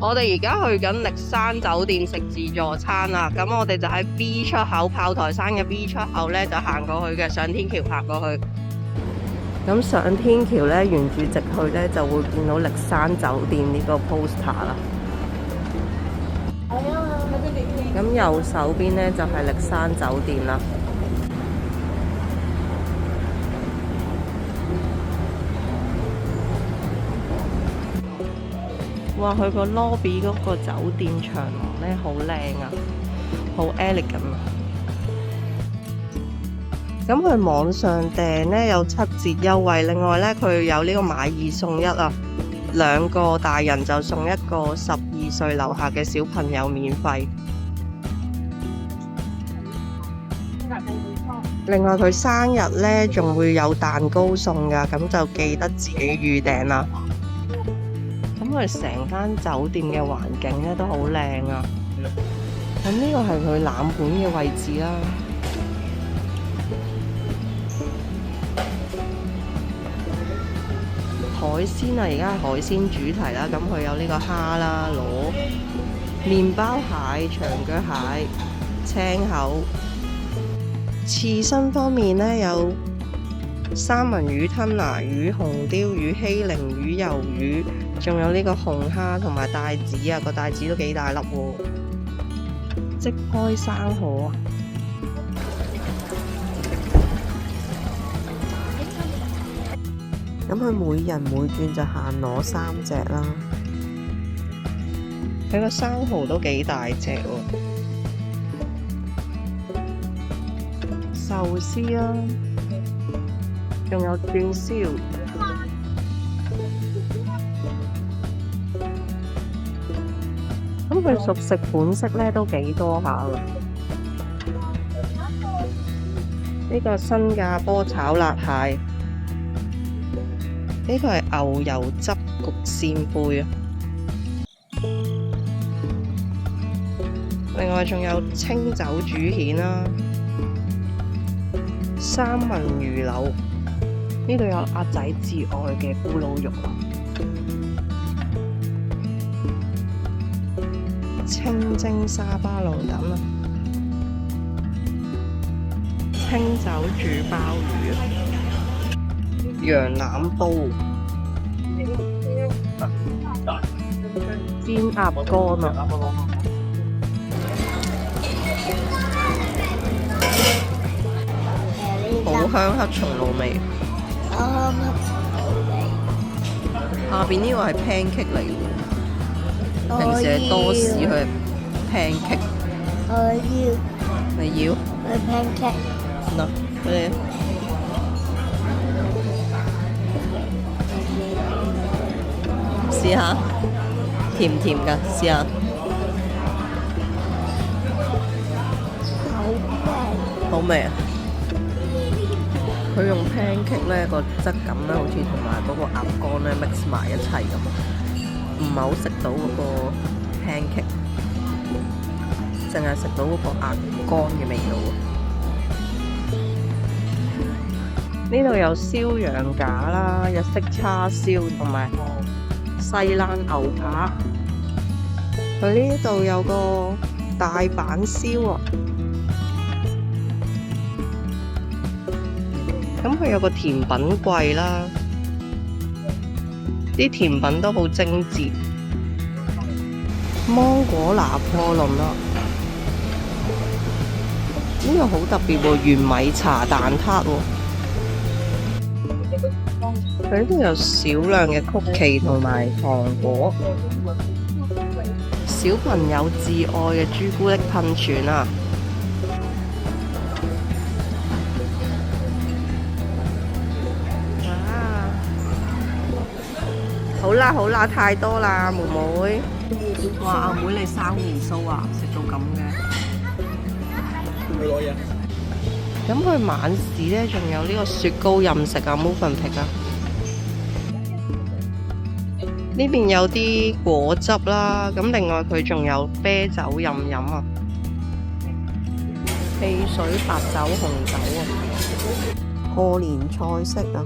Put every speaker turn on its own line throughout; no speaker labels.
我哋而家去緊歷山酒店食自助餐啦，咁我哋就喺 B 出口，炮台山嘅 B 出口呢，就行過去嘅，上天橋行過去。咁上天橋呢，沿住直去呢，就會見到歷山酒店呢個 poster 啦。咁右手邊呢，就係歷山酒店啦。哇！佢個 lobby 嗰個酒店長廊咧，好靚啊，好 elegant 啊！咁佢網上訂咧有7折優惠，另外咧佢有呢個買2送1啊，2個大人就送1個12歲樓下嘅小朋友免費。另外佢生日咧仲會有蛋糕送㗎，咁就記得自己預訂啦。咁佢成間酒店嘅環境咧都好靚啊！咁呢個係佢冷盤嘅位置啦。海鮮啊，而家係海鮮主題啦。咁佢有呢個蝦啦、螺、麵包蟹、長腳蟹、青口。刺身方面呢，有三文魚、吞拿魚、紅鯛魚、希靈魚、魷魚，仲有呢個紅蝦同埋帶子啊，個帶子都幾大粒喎。即開生蠔啊！咁佢每人每轉就限攞3隻啦。佢個生蠔都幾大隻喎。壽司啦，仲有串燒。咁佢熟食款式咧都幾多下喎。呢個新加坡炒辣蟹，呢個係牛油汁焗扇貝啊。另外仲有清酒煮蜆啦。三文魚柳，呢度有阿仔至愛嘅咕嚕肉啊！清蒸沙巴龍躉啊，清酒煮鮑魚啊，羊腩煲，煎鴨肝啊！好香黑松露味，下邊呢個係 pancake 嚟嘅，平時係多士，佢係 pancake。你要
pancake。
嗱，佢哋試下，甜唔甜㗎？試下。好味啊！佢用 pancake 咧個質感咧，好似同埋嗰個鴨肝咧 mix 埋一齊咁，唔係好食到嗰個 pancake，淨係食到嗰個鴨肝嘅味道。呢度有燒羊架啦，日式叉燒同埋西冷牛扒。佢呢度有個大阪燒啊！咁佢有個甜品櫃啦，啲甜品都好精緻。芒果拿破崙啦，呢個好特別喎，原米茶蛋撻喎。佢呢度有少量嘅曲奇同埋糖果，小朋友至愛嘅朱古力噴泉啊！好啦好啦，太多啦，妹妹。哇，阿妹你生鬍鬚啊，食到咁嘅。
攞嘢。
咁佢晚市咧，仲有呢個雪糕任食啊 ，Mövenpick 啊。呢邊有啲果汁啦，咁另外佢仲有啤酒任飲啊，汽水、白酒、紅酒啊。賀年菜式啊，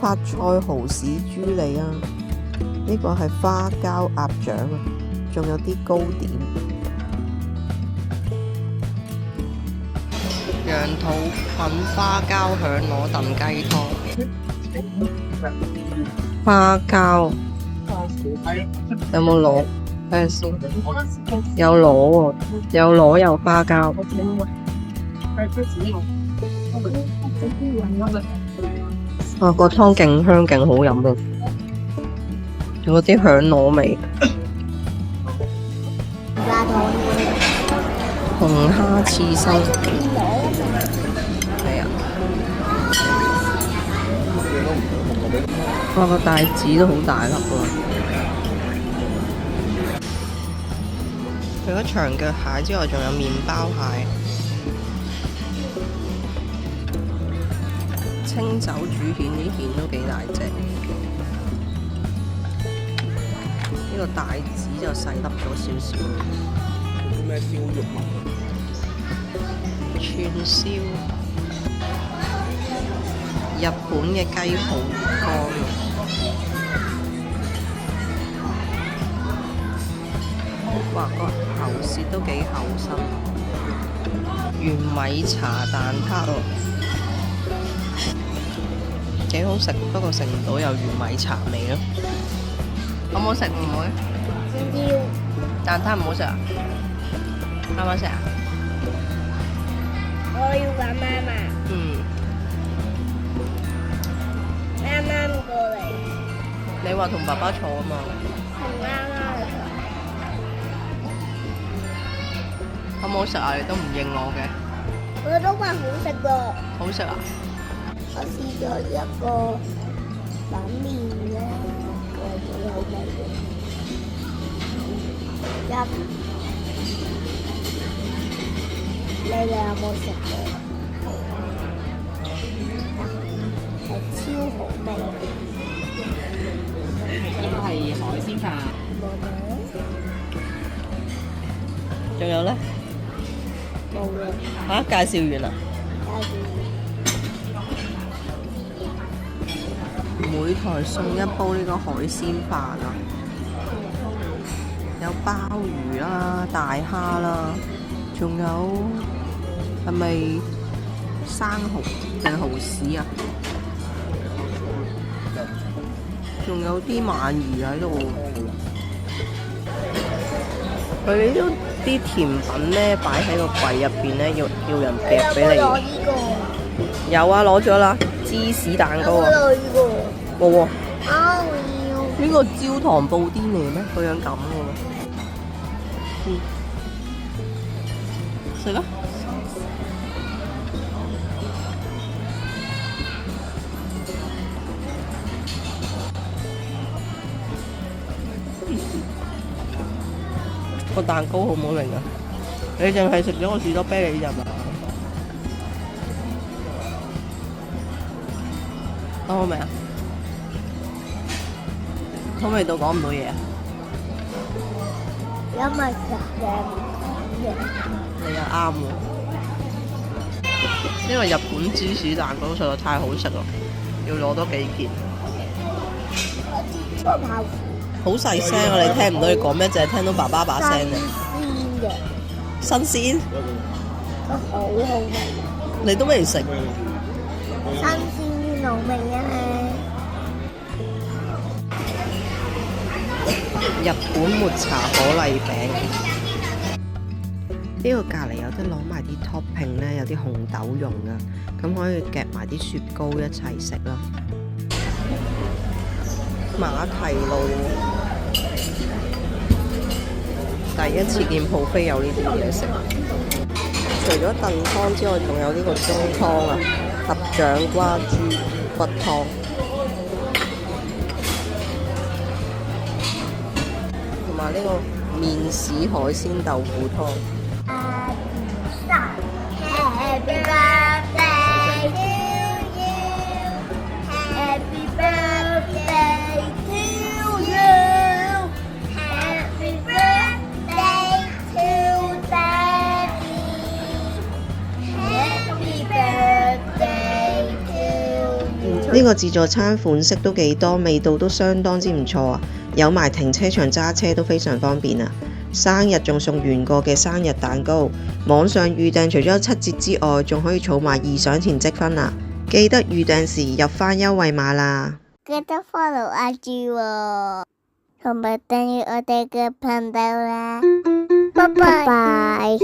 發菜蠔豉豬脷啊。呢個係花膠鴨掌啊，仲有啲糕點。羊肚粉花膠響螺燉雞湯。花膠有冇螺？睇下先，有螺喎，有螺有花膠。哇，個湯勁香勁好飲啊！有啲響螺味。紅蝦刺身，係啊！哇，個帶子都好大粒喎。除咗長腳蟹之外，仲有麵包蟹、清酒煮蜆，啲蜆都幾大隻。呢個帶子就細粒咗少少。咩燒肉啊？串燒，日本嘅雞泡乾。哇，個喉舌都幾厚身。玄米茶蛋撻喎，幾好食，不過食唔到有玄米茶味咯。好唔好食？唔會。要。蛋撻唔好食啊？啱唔啱食啊？我要揾媽媽。啱啱過嚟。你話同爸爸坐啊嘛？同媽媽坐。好唔好食啊？你都唔應我嘅。我都話好食喎。好食啊？我試咗一個板麵咧，幾好味嘅。你哋有冇食過？係超好味。呢個係海鮮飯。仲有咧？冇啦。嚇，介紹完啦？介紹完。每台送一煲呢個海鮮飯啊！有鮑魚啦、大蝦啦，仲有係咪生蠔定蠔豉啊？仲有啲鰻魚喺度。佢哋都啲甜品咧擺喺個櫃入邊咧，要人夾俾你。有啊，攞咗啦，芝士蛋糕啊。冇喎。呢個焦糖布甸嚟咩？個樣咁嘅喎。食啦！個蛋糕好唔好味啊？你淨係食咗個士多啤梨咋嘛？好味啊？好味到講唔到嘢啊！因為食嘅。你又啱喎，因為日本芝士蛋糕實在太好食啦，要攞多幾件。好細聲啊！你聽唔到你講咩，淨係聽到爸爸把聲嘅。新鮮。好好味。你都未食？新鮮好味啊！日本抹茶可麗餅。呢個隔離有得攞埋啲 topping 咧，有啲紅豆蓉啊，咁可以夾埋啲雪糕一齊食啦。馬蹄露，第一次見buffet有呢啲嘢食。除咗燉湯之外，仲有呢個中湯啊，合掌瓜豬骨湯，同埋呢個麵豉海鮮豆腐湯。Happy birthday to you. Happy birthday to you. Happy birthday to Daddy. Happy birthday to you. 呢個自助餐款式都幾多，味道都相當之唔錯啊！有埋停車場揸車都非常方便啊！生日仲送原個嘅生日蛋糕。網上預訂除咗7折之外，仲可以儲埋2賞錢積分啊！記得預訂時入返優惠碼啦。
記得 follow IG 喎，同埋訂閱我哋嘅頻道啦。拜拜。